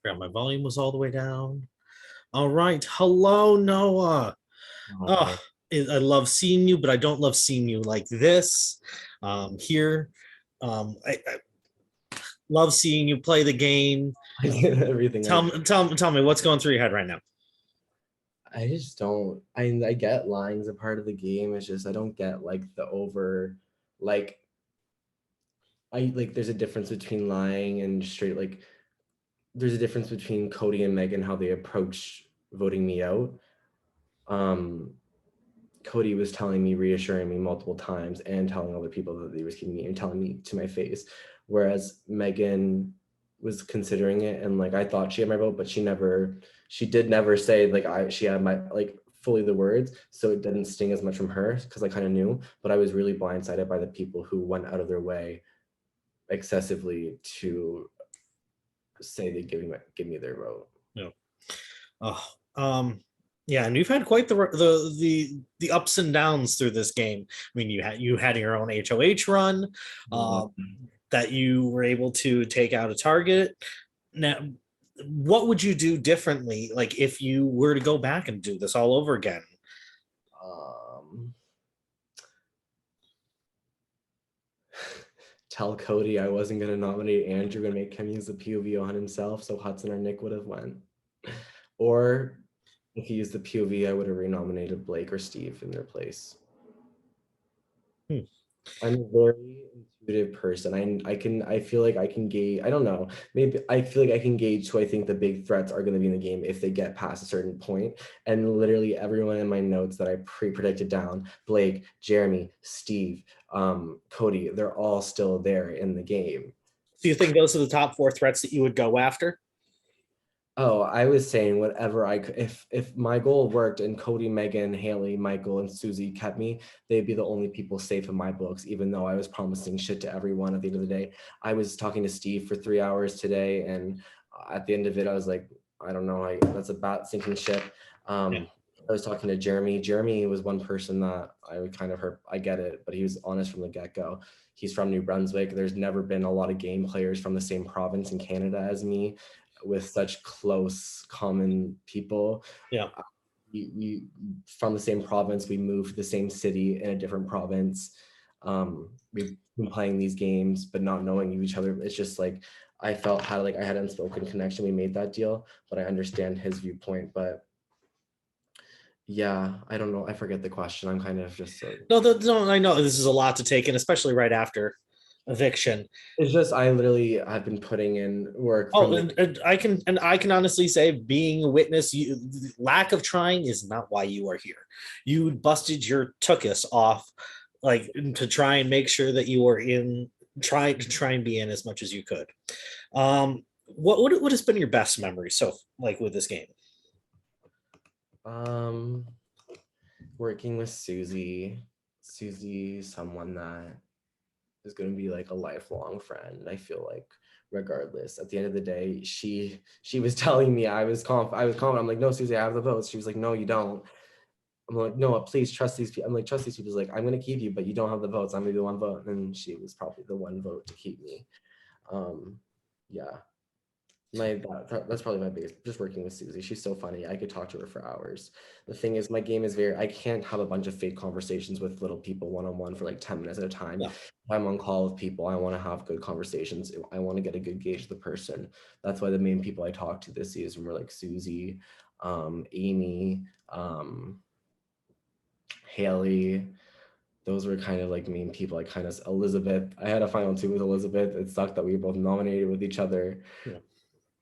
Forgot my volume was all the way down. All right. Hello, Noah. Okay. Oh, I love seeing you, but I don't love seeing you like this. Here. I love seeing you play the game. I get everything. Tell me what's going through your head right now. I just don't. I get lying's a part of the game. It's just I don't get like the over, like I like. There's a difference between lying and straight. Like there's a difference between Cody and Megan how they approach voting me out. Um, Cody was telling me, reassuring me multiple times, and telling other people that they were keeping me and telling me to my face. Whereas Megan was considering it, and like I thought she had my vote, but she did never say like she had my like fully the words, so it didn't sting as much from her because I kind of knew. But I was really blindsided by the people who went out of their way excessively to say they give me their vote. Yeah. Oh, yeah, and you've had quite the ups and downs through this game. I mean, you had your own HOH run, Yeah. uh, that you were able to take out a target. Now, what would you do differently, like if you were to go back and do this all over again? Um, tell Cody I wasn't gonna nominate Andrew and make him use the POV on himself, so Hudson or Nick would have went. Or if he used the POV, I would have renominated Blake or Steve in their place. Hmm. I'm a very intuitive person. I feel like I can gauge. I don't know. Maybe I feel like I can gauge who I think the big threats are going to be in the game if they get past a certain point. And literally everyone in my notes that I pre-predicted down, Blake, Jeremy, Steve, Cody, they're all still there in the game. Do you think those are the top four threats that you would go after? Oh, I was saying whatever I could. If my goal worked and Cody, Megan, Haley, Michael, and Susie kept me, they'd be the only people safe in my books, even though I was promising shit to everyone at the end of the day. I was talking to Steve for 3 hours today, and at the end of it, I was like, I don't know, that's a bat sinking ship. Yeah. I was talking to Jeremy. Jeremy was one person that I would kind of hurt. I get it, but he was honest from the get-go. He's from New Brunswick. There's never been a lot of game players from the same province in Canada as me, with such close common people. Yeah. We from the same province, we moved to the same city in a different province. We've been playing these games but not knowing each other. It's just like I felt had like I had an unspoken connection. We made that deal, but I understand his viewpoint. But yeah, I don't know. I forget the question. I'm kind of just like, No, I know this is a lot to take in, especially right after eviction. it's just I literally have been putting in work from Oh, and I can honestly say, being a witness, lack of trying is not why you are here. You busted your tuchus off, like to try and make sure that you were in. Try and be in as much as you could. What has been your best memory so like with this game? Working with Susie. Susie, someone that is going to be like a lifelong friend. I feel like regardless, at the end of the day, she was telling me I was confident. I'm like, no, Susie, I have the votes. She was like, no, you don't. I'm like, no, please trust these people. I'm like, trust these people. She's like, I'm going to keep you, but you don't have the votes. I'm going to be the one vote. And she was probably the one vote to keep me. Yeah. That's probably my biggest, just working with Susie. She's so funny. I could talk to her for hours. The thing is, my game is I can't have a bunch of fake conversations with little people one-on-one for like 10 minutes at a time. Yeah. If I'm on call with people, I want to have good conversations. I want to get a good gauge of the person. That's why the main people I talk to this season were like Susie, Amy, Haley. Those were kind of like main people. I kind of Elizabeth. I had a final two with Elizabeth. It sucked that we were both nominated with each other. Yeah.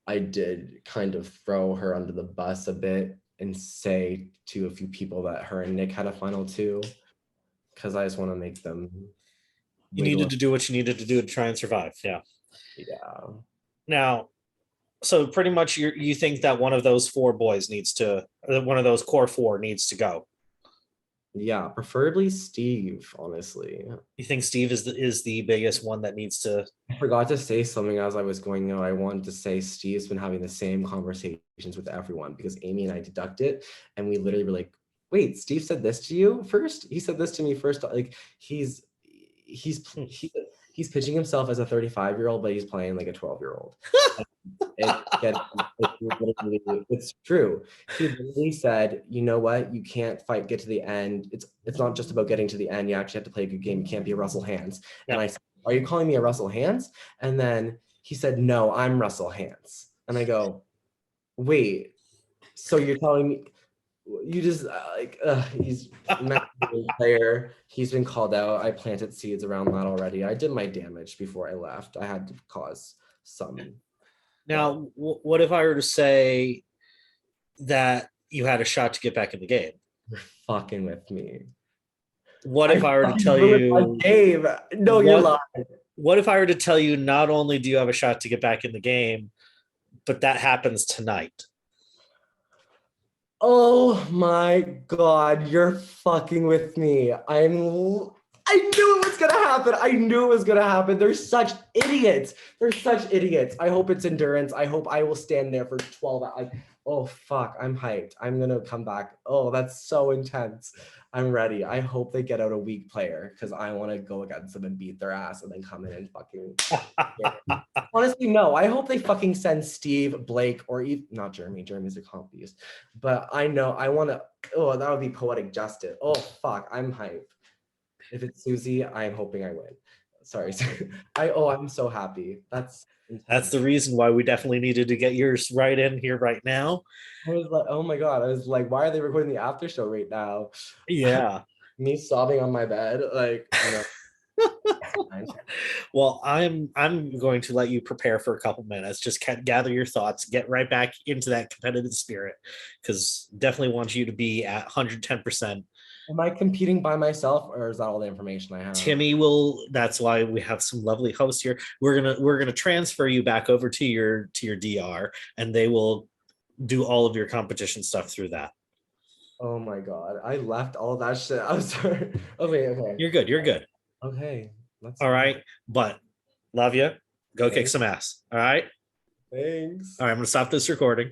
I did kind of throw her under the bus a bit and say to a few people that her and Nick had a final two, because I just want to make them. You needed to do what you needed to do to try and survive. Yeah. Yeah. Now, so pretty much you think that one of those four boys needs to, one of those core four needs to go. Yeah, preferably Steve, honestly. You think Steve is the biggest one that needs to? I forgot to say something as I was going out. I wanted to say Steve's been having the same conversations with everyone because Amy and I deducted, and we literally were like, wait, Steve said this to you first? He said this to me first. Like he's he's pitching himself as a 35-year-old, but he's playing like a 12-year-old. It gets, it's true. He literally said, you know what? You can't get to the end. It's not just about getting to the end. You actually have to play a good game. You can't be a Russell Hands. And I said, are you calling me a Russell Hands? And then he said, no, I'm Russell Hands. And I go, wait, so you're telling me you just he's a player. He's been called out. I planted seeds around that already. I did my damage before I left. I had to cause some. Now, what if I were to say that you had a shot to get back in the game? You're fucking with me. What if I were to tell you, Dave? No, you're lying. What if I were to tell you not only do you have a shot to get back in the game, but that happens tonight? Oh my God, you're fucking with me. I knew it was gonna happen. I knew it was gonna happen. They're such idiots. They're such idiots. I hope it's endurance. I hope I will stand there for 12 hours. Like, oh fuck, I'm hyped. I'm gonna come back. Oh, that's so intense. I'm ready. I hope they get out a weak player because I want to go against them and beat their ass and then come in and fucking. Honestly, no. I hope they fucking send Steve, Blake, or not Jeremy. Jeremy's a comp beast. But I know I want to. Oh, that would be poetic justice. Oh fuck, I'm hyped. If it's Susie, I'm hoping I win. Sorry. I'm so happy. That's the reason why we definitely needed to get yours right in here right now. I was like, oh my God. I was like, why are they recording the after show right now? Yeah. Me sobbing on my bed. Like, well, I'm going to let you prepare for a couple minutes. Just gather your thoughts, get right back into that competitive spirit, because definitely want you to be at 110%. Am I competing by myself, or is that all the information I have? Timmy will. That's why we have some lovely hosts here. We're gonna transfer you back over to your DR, and they will do all of your competition stuff through that. Oh my God, I left all that shit. I'm sorry. Okay. You're good. Okay. All right, but love you. Go kick some ass. All right. Thanks. All right, I'm gonna stop this recording.